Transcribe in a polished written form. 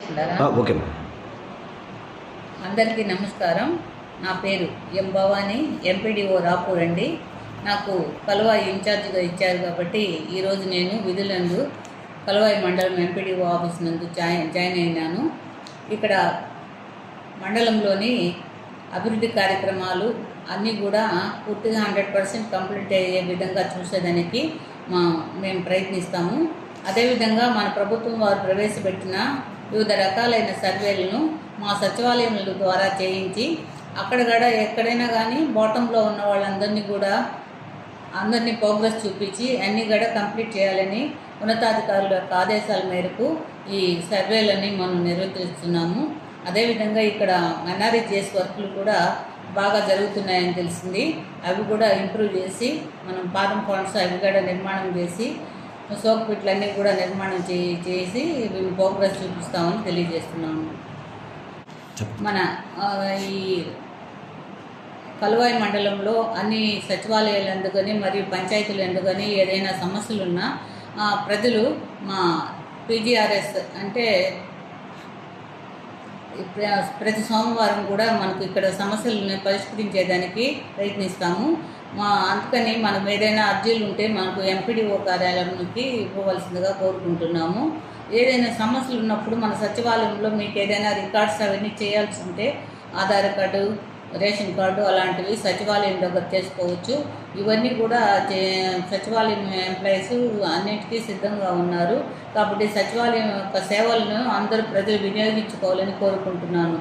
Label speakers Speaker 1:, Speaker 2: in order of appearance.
Speaker 1: Okay.
Speaker 2: అందరికీ నమస్కారం. నా పేరు ఎం భవానీ, ఎంపీడీఓ రాపూర్ అండి. నాకు కలువాయి ఇన్ఛార్జిగా ఇచ్చారు కాబట్టి ఈరోజు నేను విధులందు కలువాయి మండలం ఎంపీడీఓ ఆఫీస్ నందు జాయిన్ అయినాను. ఇక్కడ మండలంలోని అభివృద్ధి కార్యక్రమాలు అన్నీ కూడా పూర్తిగా 100% కంప్లీట్ అయ్యే విధంగా చూసేదానికి మేము ప్రయత్నిస్తాము. అదేవిధంగా మన ప్రభుత్వం వారు ప్రవేశపెట్టిన వివిధ రకాలైన సర్వేలను మా సచివాలయముల ద్వారా చేయించి అక్కడ కూడా ఎక్కడైనా కానీ బాటంలో ఉన్న వాళ్ళందరినీ కూడా ప్రోగ్రెస్ చూపించి అన్నీ కూడా కంప్లీట్ చేయాలని ఉన్నతాధికారుల యొక్క ఆదేశాల మేరకు ఈ సర్వేలన్నీ మనం నిర్వర్తిస్తున్నాము. అదేవిధంగా ఇక్కడ ఎన్ఆర్ఈజీఎస్ వర్కులు కూడా బాగా జరుగుతున్నాయని తెలిసింది. అవి కూడా ఇంప్రూవ్ చేసి మనం ఫారం ఫండ్స్ అవి కూడా నిర్మాణం చేసి సోక్పిట్లన్నీ కూడా నిర్మాణం చేసి ప్రోగ్రెస్ చూపిస్తామని తెలియజేస్తున్నాము. మన ఈ కలువాయి మండలంలో అన్ని సచివాలయాలు ఎందుకని మరియు పంచాయతీలు ఎందుకని ఏదైనా సమస్యలున్నా ప్రజలు మా పీజీఆర్ఎస్ అంటే ప్రతి సోమవారం కూడా మనకు ఇక్కడ సమస్యలను పరిష్కరించేదానికి ప్రయత్నిస్తాము. అందుకని మనం ఏదైనా అర్జీలు ఉంటే మనకు ఎంపీడీఓ కార్యాలయానికి ఇవ్వవలసిందిగా కోరుకుంటున్నాము. ఏదైనా సమస్యలు ఉన్నప్పుడు మన సచివాలయంలో మీకు ఏదైనా రికార్డ్స్ అవన్నీ చేయాల్సి ఉంటే ఆధార్ కార్డు, రేషన్ కార్డు అలాంటివి సచివాలయం దగ్గర చేసుకోవచ్చు. ఇవన్నీ కూడా సచివాలయం ఎంప్లాయీస్ అన్నిటికీ సిద్ధంగా ఉన్నారు. కాబట్టి సచివాలయం యొక్క సేవలను అందరూ ప్రజలు వినియోగించుకోవాలని కోరుకుంటున్నాను.